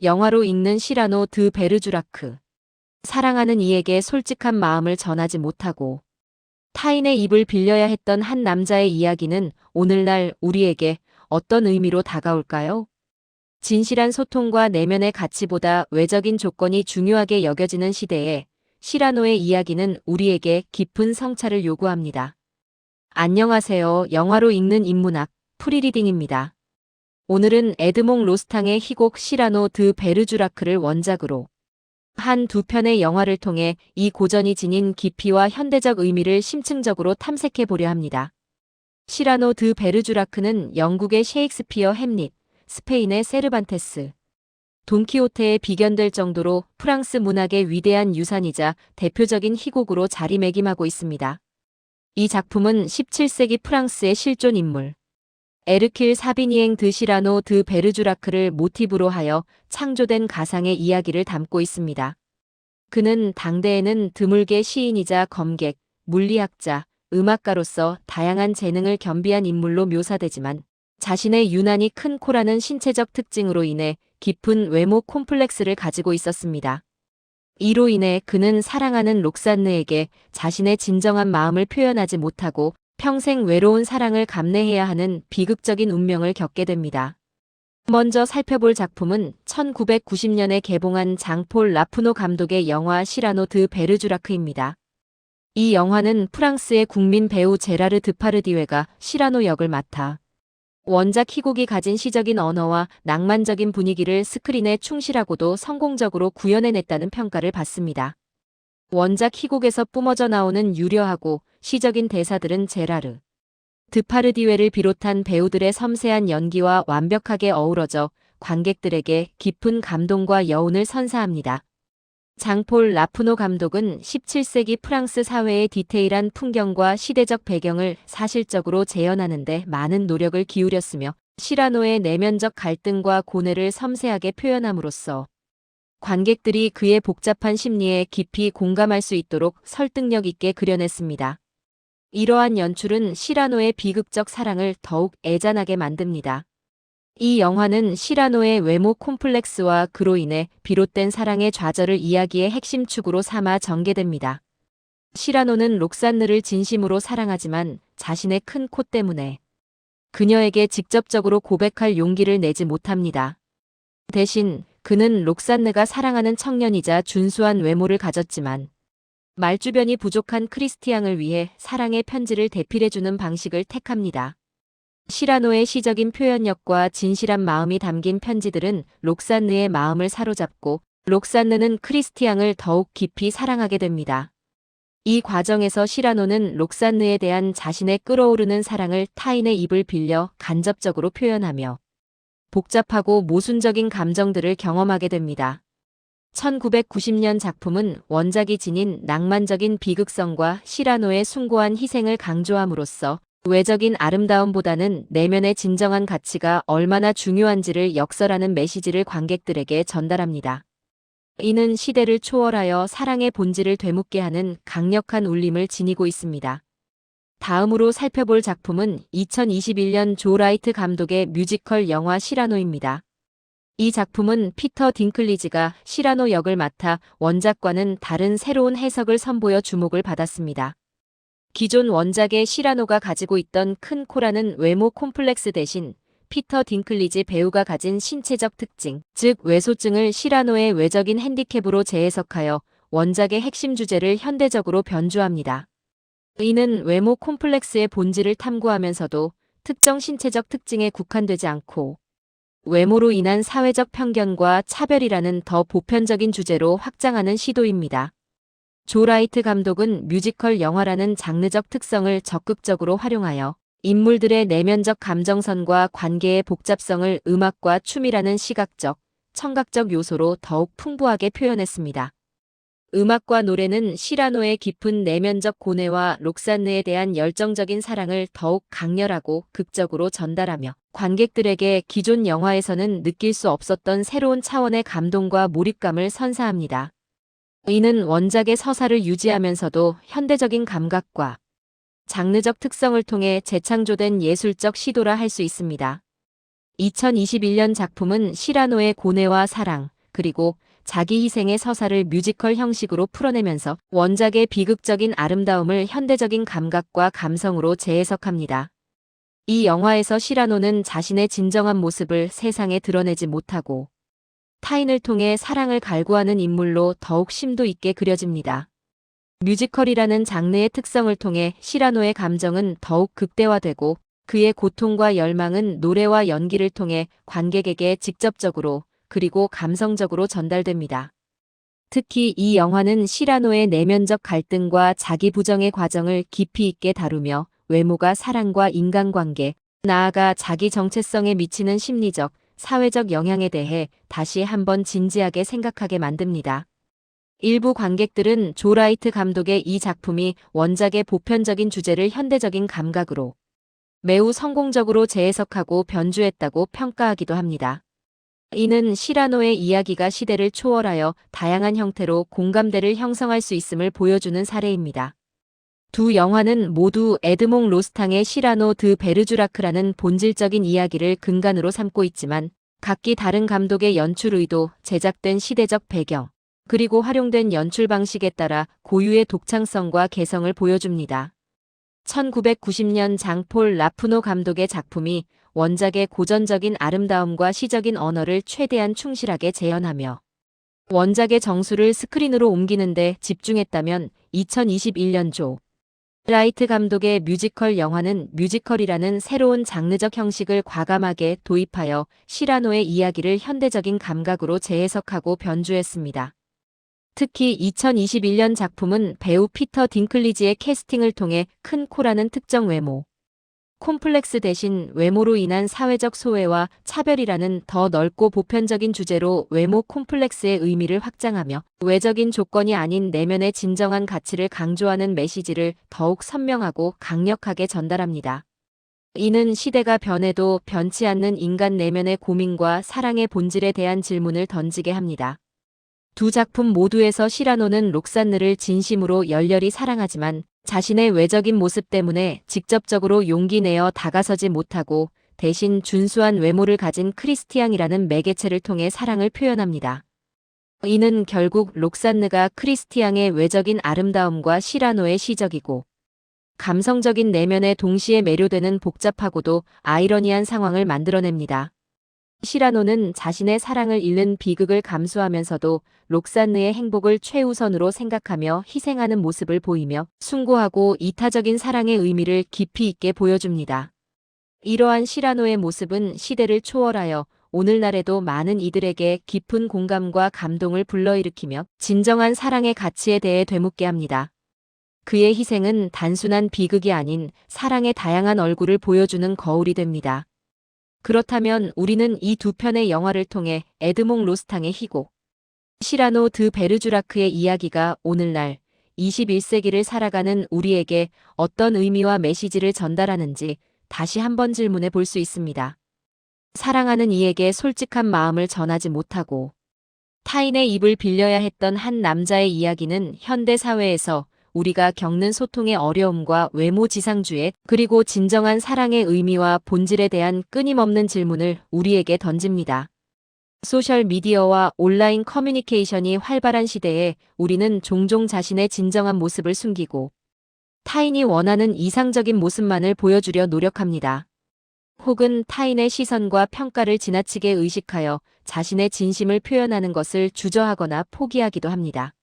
영화로 읽는 시라노 드 베르주라크. 사랑하는 이에게 솔직한 마음을 전하지 못하고 타인의 입을 빌려야 했던 한 남자의 이야기는 오늘날 우리에게 어떤 의미로 다가올까요? 진실한 소통과 내면의 가치보다 외적인 조건이 중요하게 여겨지는 시대에 시라노의 이야기는 우리에게 깊은 성찰을 요구합니다. 안녕하세요. 영화로 읽는 인문학 프리리딩입니다. 오늘은 에드몽 로스탕의 희곡 시라노 드 베르주라크를 원작으로 한 두 편의 영화를 통해 이 고전이 지닌 깊이와 현대적 의미를 심층적으로 탐색해 보려 합니다. 시라노 드 베르주라크는 영국의 셰익스피어 햄릿, 스페인의 세르반테스, 돈키호테에 비견될 정도로 프랑스 문학의 위대한 유산이자 대표적인 희곡으로 자리매김하고 있습니다. 이 작품은 17세기 프랑스의 실존 인물 에르킬 사비니엥 드 시라노 드 베르주라크를 모티브로 하여 창조된 가상의 이야기를 담고 있습니다. 그는 당대에는 드물게 시인이자 검객, 물리학자, 음악가로서 다양한 재능을 겸비한 인물로 묘사되지만 자신의 유난히 큰 코라는 신체적 특징으로 인해 깊은 외모 콤플렉스를 가지고 있었습니다. 이로 인해 그는 사랑하는 록산느에게 자신의 진정한 마음을 표현하지 못하고 평생 외로운 사랑을 감내해야 하는 비극적인 운명을 겪게 됩니다. 먼저 살펴볼 작품은 1990년에 개봉한 장폴 라푸노 감독의 영화 시라노 드 베르주라크입니다. 이 영화는 프랑스의 국민 배우 제라르 드파르디웨가 시라노 역을 맡아 원작 희곡이 가진 시적인 언어와 낭만적인 분위기를 스크린에 충실하고도 성공적으로 구현해냈다는 평가를 받습니다. 원작 희곡에서 뿜어져 나오는 유려하고 시적인 대사들은 제라르 드파르디웨를 비롯한 배우들의 섬세한 연기와 완벽하게 어우러져 관객들에게 깊은 감동과 여운을 선사합니다. 장폴 라푸노 감독은 17세기 프랑스 사회의 디테일한 풍경과 시대적 배경을 사실적으로 재현하는 데 많은 노력을 기울였으며 시라노의 내면적 갈등과 고뇌를 섬세하게 표현함으로써 관객들이 그의 복잡한 심리에 깊이 공감할 수 있도록 설득력 있게 그려냈습니다. 이러한 연출은 시라노의 비극적 사랑을 더욱 애잔하게 만듭니다. 이 영화는 시라노의 외모 콤플렉스와 그로 인해 비롯된 사랑의 좌절을 이야기의 핵심 축으로 삼아 전개됩니다. 시라노는 록산느를 진심으로 사랑하지만 자신의 큰 코 때문에 그녀에게 직접적으로 고백할 용기를 내지 못합니다. 대신 그는 록산느가 사랑하는 청년이자 준수한 외모를 가졌지만 말주변이 부족한 크리스티앙을 위해 사랑의 편지를 대필해주는 방식을 택합니다. 시라노의 시적인 표현력과 진실한 마음이 담긴 편지들은 록산느의 마음을 사로잡고 록산느는 크리스티앙을 더욱 깊이 사랑하게 됩니다. 이 과정에서 시라노는 록산느에 대한 자신의 끓어오르는 사랑을 타인의 입을 빌려 간접적으로 표현하며 복잡하고 모순적인 감정들을 경험하게 됩니다. 1990년 작품은 원작이 지닌 낭만적인 비극성과 시라노의 숭고한 희생을 강조함으로써 외적인 아름다움보다는 내면의 진정한 가치가 얼마나 중요한지를 역설하는 메시지를 관객들에게 전달합니다. 이는 시대를 초월하여 사랑의 본질을 되묻게 하는 강력한 울림을 지니고 있습니다. 다음으로 살펴볼 작품은 2021년 조 라이트 감독의 뮤지컬 영화 시라노입니다. 이 작품은 피터 딩클리지가 시라노 역을 맡아 원작과는 다른 새로운 해석을 선보여 주목을 받았습니다. 기존 원작의 시라노가 가지고 있던 큰 코라는 외모 콤플렉스 대신 피터 딩클리지 배우가 가진 신체적 특징, 즉 외소증을 시라노의 외적인 핸디캡으로 재해석하여 원작의 핵심 주제를 현대적으로 변주합니다. 이는 외모 콤플렉스의 본질을 탐구하면서도 특정 신체적 특징에 국한되지 않고 외모로 인한 사회적 편견과 차별이라는 더 보편적인 주제로 확장하는 시도입니다. 조 라이트 감독은 뮤지컬 영화라는 장르적 특성을 적극적으로 활용하여 인물들의 내면적 감정선과 관계의 복잡성을 음악과 춤이라는 시각적, 청각적 요소로 더욱 풍부하게 표현했습니다. 음악과 노래는 시라노의 깊은 내면적 고뇌와 록산느에 대한 열정적인 사랑을 더욱 강렬하고 극적으로 전달하며 관객들에게 기존 영화에서는 느낄 수 없었던 새로운 차원의 감동과 몰입감을 선사합니다. 이는 원작의 서사를 유지하면서도 현대적인 감각과 장르적 특성을 통해 재창조된 예술적 시도라 할 수 있습니다. 2021년 작품은 시라노의 고뇌와 사랑, 그리고 자기 희생의 서사를 뮤지컬 형식으로 풀어내면서 원작의 비극적인 아름다움을 현대적인 감각과 감성으로 재해석합니다. 이 영화에서 시라노는 자신의 진정한 모습을 세상에 드러내지 못하고 타인을 통해 사랑을 갈구하는 인물로 더욱 심도 있게 그려집니다. 뮤지컬이라는 장르의 특성을 통해 시라노의 감정은 더욱 극대화되고 그의 고통과 열망은 노래와 연기를 통해 관객에게 직접적으로 그리고 감성적으로 전달됩니다. 특히 이 영화는 시라노의 내면적 갈등과 자기 부정의 과정을 깊이 있게 다루며 외모가 사랑과 인간관계, 나아가 자기 정체성에 미치는 심리적, 사회적 영향에 대해 다시 한번 진지하게 생각하게 만듭니다. 일부 관객들은 조 라이트 감독의 이 작품이 원작의 보편적인 주제를 현대적인 감각으로 매우 성공적으로 재해석하고 변주했다고 평가하기도 합니다. 이는 시라노의 이야기가 시대를 초월하여 다양한 형태로 공감대를 형성할 수 있음을 보여주는 사례입니다. 두 영화는 모두 에드몽 로스탕의 시라노 드 베르주라크라는 본질적인 이야기를 근간으로 삼고 있지만 각기 다른 감독의 연출 의도, 제작된 시대적 배경, 그리고 활용된 연출 방식에 따라 고유의 독창성과 개성을 보여줍니다. 1990년 장폴 라푸노 감독의 작품이 원작의 고전적인 아름다움과 시적인 언어를 최대한 충실하게 재현하며 원작의 정수를 스크린으로 옮기는 데 집중했다면 2021년 조 라이트 감독의 뮤지컬 영화는 뮤지컬이라는 새로운 장르적 형식을 과감하게 도입하여 시라노의 이야기를 현대적인 감각으로 재해석하고 변주했습니다. 특히 2021년 작품은 배우 피터 딩클리지의 캐스팅을 통해 큰 코라는 특정 외모, 콤플렉스 대신 외모로 인한 사회적 소외와 차별이라는 더 넓고 보편적인 주제로 외모 콤플렉스의 의미를 확장하며 외적인 조건이 아닌 내면의 진정한 가치를 강조하는 메시지를 더욱 선명하고 강력하게 전달합니다. 이는 시대가 변해도 변치 않는 인간 내면의 고민과 사랑의 본질에 대한 질문을 던지게 합니다. 두 작품 모두에서 시라노는 록산느를 진심으로 열렬히 사랑하지만 자신의 외적인 모습 때문에 직접적으로 용기 내어 다가서지 못하고 대신 준수한 외모를 가진 크리스티앙이라는 매개체를 통해 사랑을 표현합니다. 이는 결국 록산느가 크리스티앙의 외적인 아름다움과 시라노의 시적이고 감성적인 내면에 동시에 매료되는 복잡하고도 아이러니한 상황을 만들어냅니다. 시라노는 자신의 사랑을 잃는 비극을 감수하면서도 록산느의 행복을 최우선으로 생각하며 희생하는 모습을 보이며 숭고하고 이타적인 사랑의 의미를 깊이 있게 보여줍니다. 이러한 시라노의 모습은 시대를 초월하여 오늘날에도 많은 이들에게 깊은 공감과 감동을 불러일으키며 진정한 사랑의 가치에 대해 되묻게 합니다. 그의 희생은 단순한 비극이 아닌 사랑의 다양한 얼굴을 보여주는 거울이 됩니다. 그렇다면 우리는 이 두 편의 영화를 통해 에드몽 로스탕의 희곡, 시라노 드 베르주라크의 이야기가 오늘날 21세기를 살아가는 우리에게 어떤 의미와 메시지를 전달하는지 다시 한번 질문해 볼 수 있습니다. 사랑하는 이에게 솔직한 마음을 전하지 못하고 타인의 입을 빌려야 했던 한 남자의 이야기는 현대 사회에서 우리가 겪는 소통의 어려움과 외모 지상주의, 그리고 진정한 사랑의 의미와 본질에 대한 끊임없는 질문을 우리에게 던집니다. 소셜미디어와 온라인 커뮤니케이션이 활발한 시대에 우리는 종종 자신의 진정한 모습을 숨기고 타인이 원하는 이상적인 모습만을 보여주려 노력합니다. 혹은 타인의 시선과 평가를 지나치게 의식하여 자신의 진심을 표현하는 것을 주저하거나 포기하기도 합니다.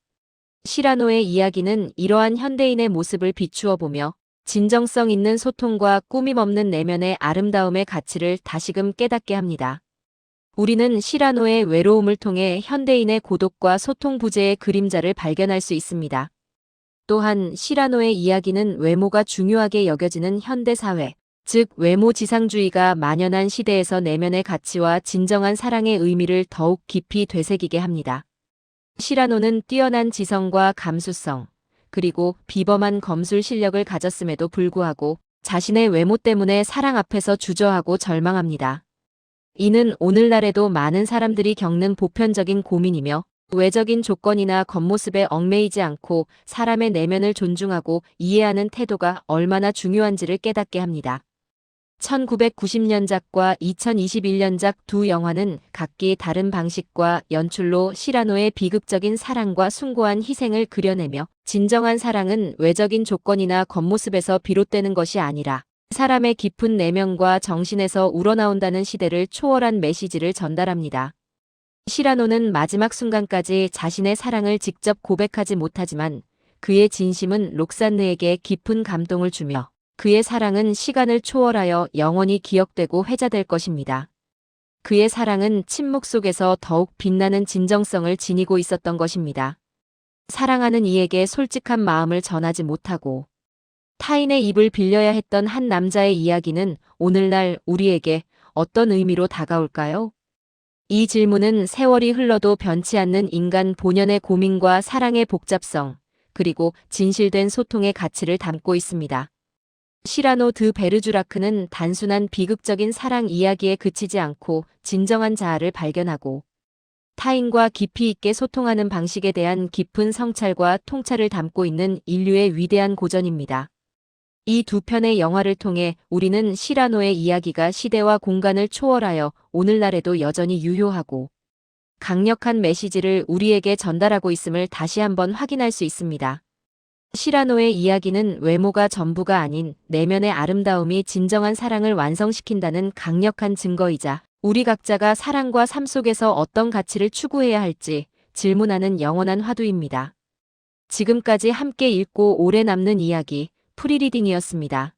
시라노의 이야기는 이러한 현대인의 모습을 비추어 보며 진정성 있는 소통과 꾸밈 없는 내면의 아름다움의 가치를 다시금 깨닫게 합니다. 우리는 시라노의 외로움을 통해 현대인의 고독과 소통 부재의 그림자를 발견할 수 있습니다. 또한 시라노의 이야기는 외모가 중요하게 여겨지는 현대사회, 즉 외모 지상주의가 만연한 시대에서 내면의 가치와 진정한 사랑의 의미를 더욱 깊이 되새기게 합니다. 시라노는 뛰어난 지성과 감수성, 그리고 비범한 검술 실력을 가졌음에도 불구하고 자신의 외모 때문에 사랑 앞에서 주저하고 절망합니다. 이는 오늘날에도 많은 사람들이 겪는 보편적인 고민이며 외적인 조건이나 겉모습에 얽매이지 않고 사람의 내면을 존중하고 이해하는 태도가 얼마나 중요한지를 깨닫게 합니다. 1990년작과 2021년작 두 영화는 각기 다른 방식과 연출로 시라노의 비극적인 사랑과 숭고한 희생을 그려내며 진정한 사랑은 외적인 조건이나 겉모습에서 비롯되는 것이 아니라 사람의 깊은 내면과 정신에서 우러나온다는 시대를 초월한 메시지를 전달합니다. 시라노는 마지막 순간까지 자신의 사랑을 직접 고백하지 못하지만 그의 진심은 록산느에게 깊은 감동을 주며 그의 사랑은 시간을 초월하여 영원히 기억되고 회자될 것입니다. 그의 사랑은 침묵 속에서 더욱 빛나는 진정성을 지니고 있었던 것입니다. 사랑하는 이에게 솔직한 마음을 전하지 못하고 타인의 입을 빌려야 했던 한 남자의 이야기는 오늘날 우리에게 어떤 의미로 다가올까요? 이 질문은 세월이 흘러도 변치 않는 인간 본연의 고민과 사랑의 복잡성, 그리고 진실된 소통의 가치를 담고 있습니다. 시라노 드 베르주라크는 단순한 비극적인 사랑 이야기에 그치지 않고 진정한 자아를 발견하고 타인과 깊이 있게 소통하는 방식에 대한 깊은 성찰과 통찰을 담고 있는 인류의 위대한 고전입니다. 이 두 편의 영화를 통해 우리는 시라노의 이야기가 시대와 공간을 초월하여 오늘날에도 여전히 유효하고 강력한 메시지를 우리에게 전달하고 있음을 다시 한번 확인할 수 있습니다. 시라노의 이야기는 외모가 전부가 아닌 내면의 아름다움이 진정한 사랑을 완성시킨다는 강력한 증거이자 우리 각자가 사랑과 삶 속에서 어떤 가치를 추구해야 할지 질문하는 영원한 화두입니다. 지금까지 함께 읽고 오래 남는 이야기 프리리딩이었습니다.